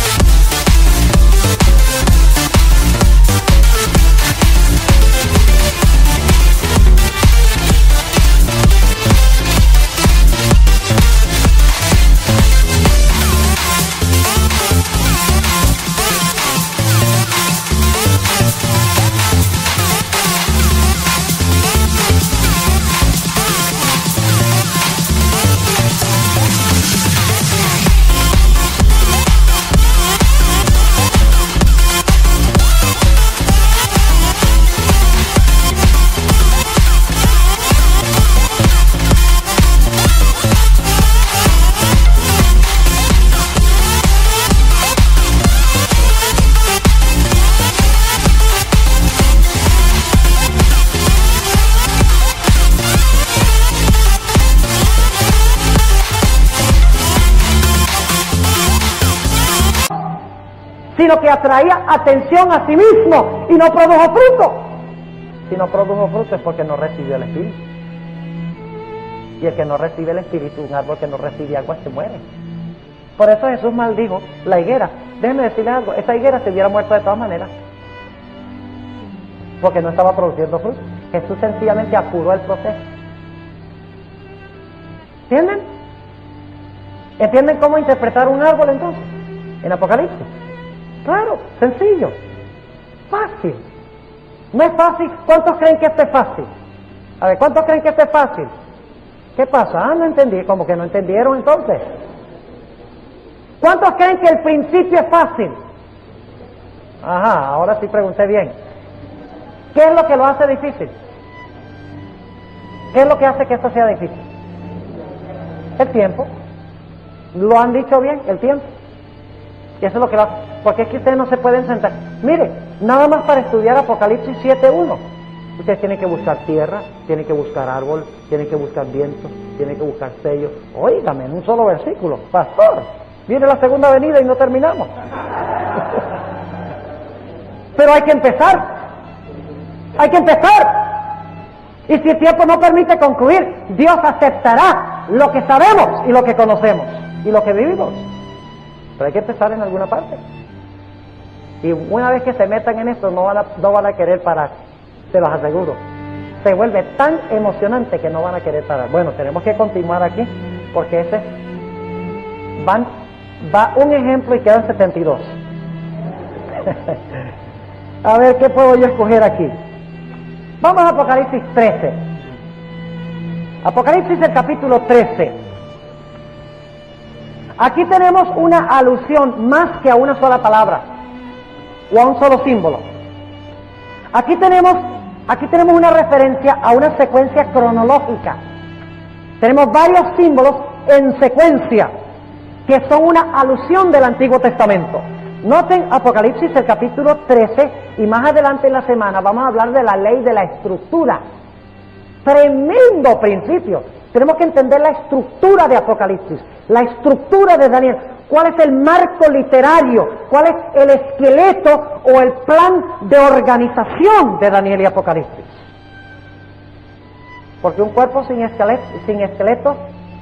Sino que atraía atención a sí mismo y no produjo fruto. Si no produjo fruto es porque no recibió el Espíritu. Y el que no recibe el Espíritu, un árbol que no recibe agua, se muere. Por eso Jesús maldijo la higuera. Déjenme decirles algo, esa higuera se hubiera muerto de todas maneras, porque no estaba produciendo fruto. Jesús sencillamente apuró el proceso. ¿Entienden? ¿Entienden cómo interpretar un árbol entonces? En Apocalipsis. Claro, sencillo, fácil. No es fácil. ¿Cuántos creen que esto es fácil? A ver, ¿cuántos creen que esto es fácil? ¿Qué pasa? No entendí. ¿Cómo que no entendieron entonces? ¿Cuántos creen que el principio es fácil? Ajá, ahora sí pregunté bien. ¿Qué es lo que lo hace difícil? ¿Qué es lo que hace que esto sea difícil? El tiempo. ¿Lo han dicho bien? El tiempo. Y eso es lo que lo hace. Porque es que ustedes no se pueden sentar. Mire, nada más para estudiar Apocalipsis 7.1. Ustedes tienen que buscar tierra, tienen que buscar árbol, tienen que buscar viento, tienen que buscar sello. Óigame, en un solo versículo. Pastor, viene la segunda venida y no terminamos. Pero hay que empezar. Hay que empezar. Y si el tiempo no permite concluir, Dios aceptará lo que sabemos y lo que conocemos y lo que vivimos. Pero hay que empezar en alguna parte. Y una vez que se metan en esto, no van a querer parar, se los aseguro. Se vuelve tan emocionante que no van a querer parar. Bueno, tenemos que continuar aquí, porque va un ejemplo y quedan 72. A ver, ¿qué puedo yo escoger aquí? Vamos a Apocalipsis 13. Apocalipsis, el capítulo 13. Aquí tenemos una alusión más que a una sola palabra o a un solo símbolo. Aquí tenemos una referencia a una secuencia cronológica. Tenemos varios símbolos en secuencia que son una alusión del Antiguo Testamento. Noten Apocalipsis, el capítulo 13, y más adelante en la semana vamos a hablar de la ley de la estructura. Tremendo principio. Tenemos que entender la estructura de Apocalipsis, la estructura de Daniel. ¿Cuál es el marco literario? ¿Cuál es el esqueleto o el plan de organización de Daniel y Apocalipsis? Porque un cuerpo sin esqueleto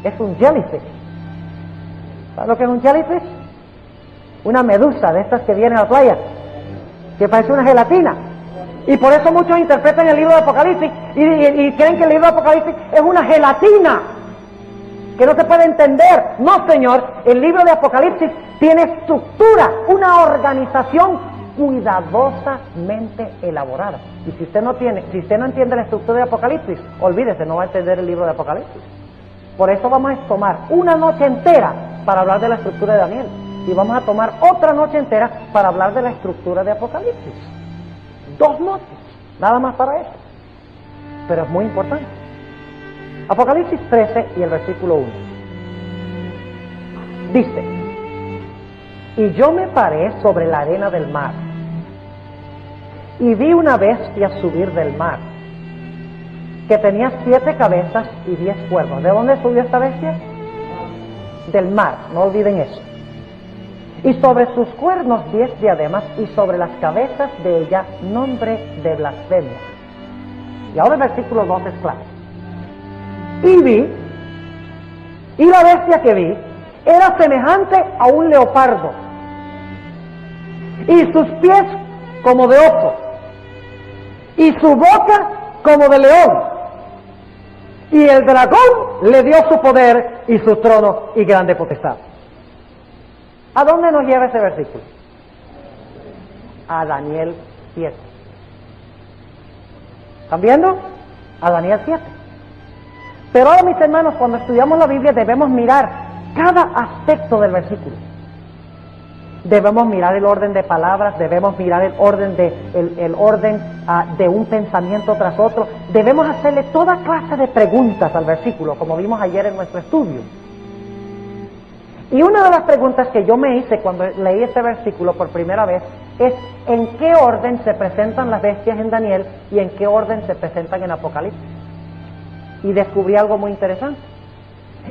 es un jellyfish. ¿Sabes lo que es un jellyfish? Una medusa de estas que vienen a la playa, que parece una gelatina. Y por eso muchos interpretan el libro de Apocalipsis y creen que el libro de Apocalipsis es una gelatina que no se puede entender. No, señor, el libro de Apocalipsis tiene estructura, una organización cuidadosamente elaborada. Y si usted no entiende la estructura de Apocalipsis, olvídese, no va a entender el libro de Apocalipsis. Por eso vamos a tomar una noche entera para hablar de la estructura de Daniel, y vamos a tomar otra noche entera para hablar de la estructura de Apocalipsis. 2 noches, nada más para eso. Pero es muy importante. Apocalipsis 13 y el versículo 1. Dice: y yo me paré sobre la arena del mar, y vi una bestia subir del mar, que tenía 7 cabezas y 10 cuernos. ¿De dónde subió esta bestia? Del mar, no olviden eso. Y sobre sus cuernos 10 diademas, y sobre las cabezas de ella nombre de blasfemia. Y ahora el versículo 2 es claro. Y la bestia que vi era semejante a un leopardo, y sus pies como de oso, y su boca como de león, y el dragón le dio su poder y su trono y grande potestad. ¿A dónde nos lleva ese versículo? A Daniel 7. ¿Están viendo? A Daniel 7. Pero ahora, mis hermanos, cuando estudiamos la Biblia debemos mirar cada aspecto del versículo. Debemos mirar el orden de palabras, debemos mirar el orden de un pensamiento tras otro. Debemos hacerle toda clase de preguntas al versículo, como vimos ayer en nuestro estudio. Y una de las preguntas que yo me hice cuando leí este versículo por primera vez es: ¿en qué orden se presentan las bestias en Daniel y en qué orden se presentan en Apocalipsis? Y descubrí algo muy interesante.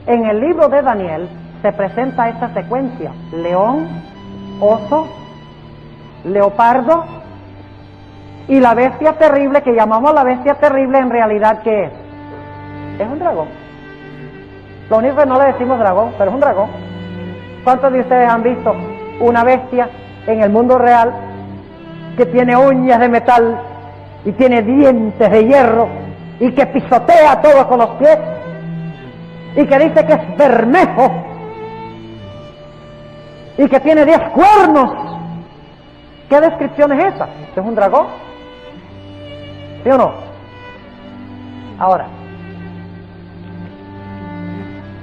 En el libro de Daniel se presenta esta secuencia: león, oso, leopardo y la bestia terrible, que llamamos la bestia terrible. En realidad, ¿qué es? Es un dragón. Lo único que no le decimos dragón, pero es un dragón. ¿Cuántos de ustedes han visto una bestia en el mundo real que tiene uñas de metal y tiene dientes de hierro y que pisotea a todos con los pies y que dice que es bermejo y que tiene 10 cuernos? ¿Qué descripción es esa? ¿Es un dragón? ¿Sí o no? Ahora,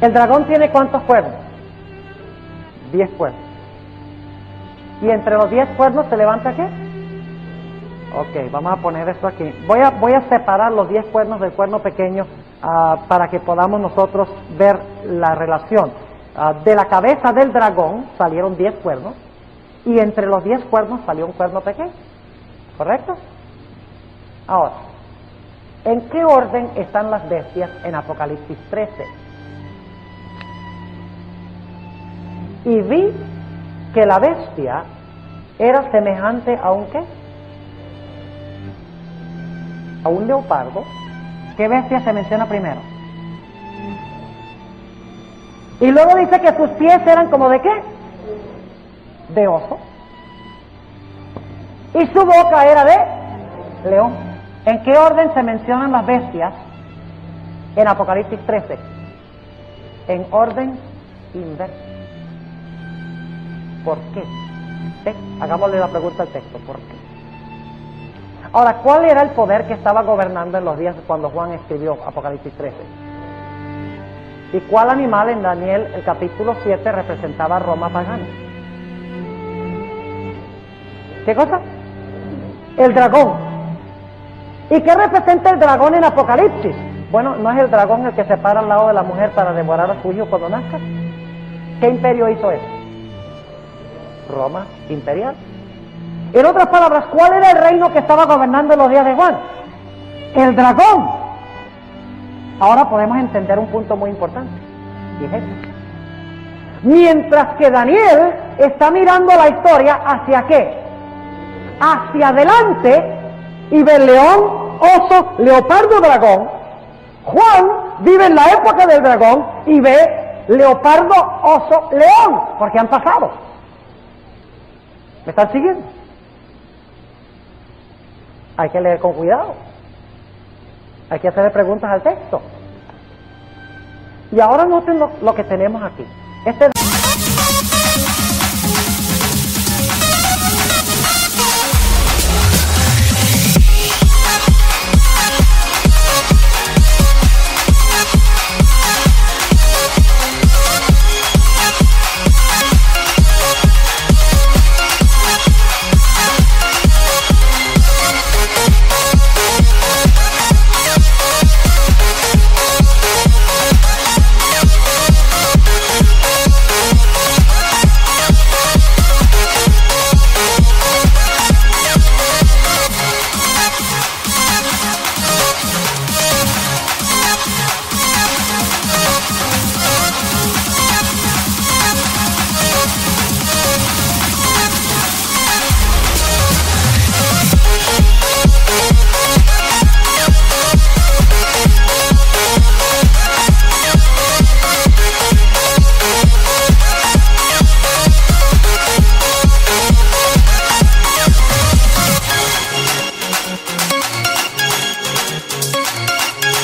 ¿el dragón tiene cuántos cuernos? 10 cuernos. ¿Y entre los 10 cuernos se levanta qué? Ok, vamos a poner esto aquí. Voy a separar los 10 cuernos del cuerno pequeño para que podamos nosotros ver la relación. De la cabeza del dragón salieron 10 cuernos y entre los 10 cuernos salió un cuerno pequeño. ¿Correcto? Ahora, ¿en qué orden están las bestias en Apocalipsis 13? Y vi que la bestia era semejante a un ¿qué? A un leopardo. ¿Qué bestia se menciona primero? Y luego dice que sus pies eran como de ¿qué? De oso. y su boca era de león. ¿En qué orden se mencionan las bestias en Apocalipsis 13? En orden inverso. ¿Por qué? ¿Sí? Hagámosle la pregunta al texto, ¿por qué? Ahora, ¿cuál era el poder que estaba gobernando en los días cuando Juan escribió Apocalipsis 13? ¿Y cuál animal en Daniel, el capítulo 7, representaba a Roma pagana? ¿Qué cosa? El dragón. ¿Y qué representa el dragón en Apocalipsis? Bueno, ¿no es el dragón el que se para al lado de la mujer para devorar a su hijo cuando nazca? ¿Qué imperio hizo eso? Roma imperial. En otras palabras, ¿cuál era el reino que estaba gobernando en los días de Juan? El dragón. Ahora podemos entender un punto muy importante, y es este. Mientras que Daniel está mirando la historia, ¿hacia qué? Hacia adelante, y ve león, oso, leopardo, dragón. Juan vive en la época del dragón y ve leopardo, oso, león, porque han pasado. ¿Me están siguiendo? Hay que leer con cuidado. Hay que hacerle preguntas al texto. Y ahora noten lo que tenemos aquí. Este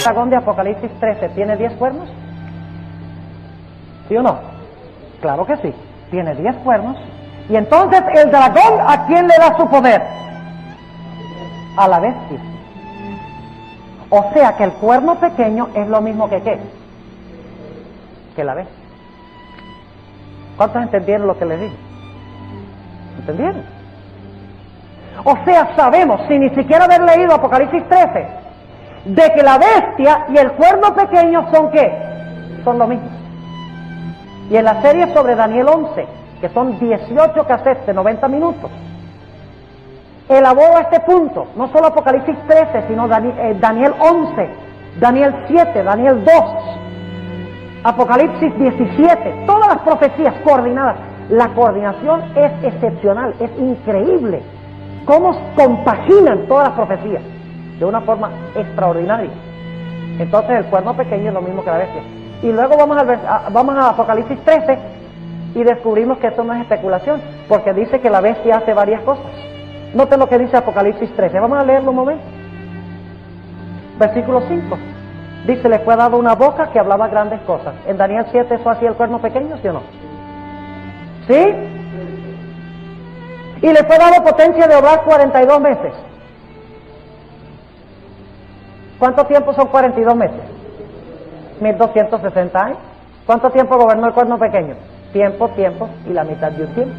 dragón de Apocalipsis 13 tiene 10 cuernos? ¿Sí o no? Claro que sí, tiene 10 cuernos. Y entonces el dragón, ¿a quién le da su poder? A la bestia. O sea que el cuerno pequeño es lo mismo que ¿qué? Que la bestia. ¿Cuántos entendieron lo que les dije? ¿Entendieron? O sea, sabemos, sin ni siquiera haber leído Apocalipsis 13, de que la bestia y el cuerno pequeño son ¿qué? Son lo mismo. Y en la serie sobre Daniel 11, que son 18 cassettes de 90 minutos, elaboro este punto, no solo Apocalipsis 13, sino Daniel 11, Daniel 7, Daniel 2, Apocalipsis 17, todas las profecías coordinadas. La coordinación es excepcional, es increíble. Cómo compaginan todas las profecías de una forma extraordinaria. Entonces el cuerno pequeño es lo mismo que la bestia. Y luego vamos a Apocalipsis 13 y descubrimos que esto no es especulación, porque dice que la bestia hace varias cosas. Noten lo que dice Apocalipsis 13. Vamos a leerlo un momento. Versículo 5. Dice, le fue dado una boca que hablaba grandes cosas. En Daniel 7 eso hacía el cuerno pequeño, ¿sí o no? ¿Sí? Y le fue dado potencia de obrar 42 meses. ¿Cuánto tiempo son 42 meses? 1260 años. ¿Cuánto tiempo gobernó el cuerno pequeño? Tiempo y la mitad de un tiempo.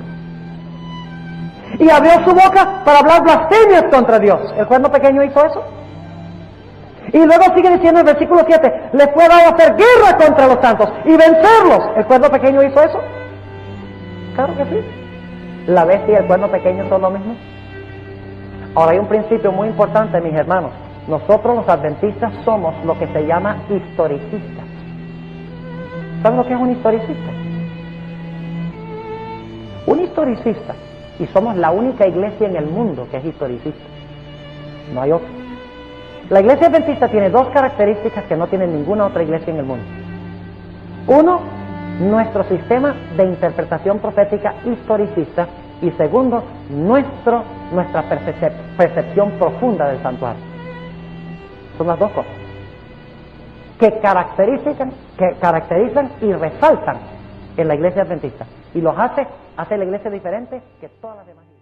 Y abrió su boca para hablar blasfemias contra Dios. ¿El cuerno pequeño hizo eso? Y luego sigue diciendo en el versículo 7, le fue dado hacer guerra contra los santos y vencerlos. ¿El cuerno pequeño hizo eso? Claro que sí. La bestia y el cuerno pequeño son lo mismo. Ahora hay un principio muy importante, mis hermanos. Nosotros los adventistas somos lo que se llama historicistas. ¿Saben lo que es un historicista? Un historicista, y somos la única iglesia en el mundo que es historicista. No hay otra. La iglesia adventista tiene dos características que no tiene ninguna otra iglesia en el mundo. Uno, nuestro sistema de interpretación profética historicista, Y segundo, nuestra percepción profunda del santuario. Son las dos cosas que caracterizan y resaltan en la iglesia adventista. Y los hace la iglesia diferente que todas las demás iglesias.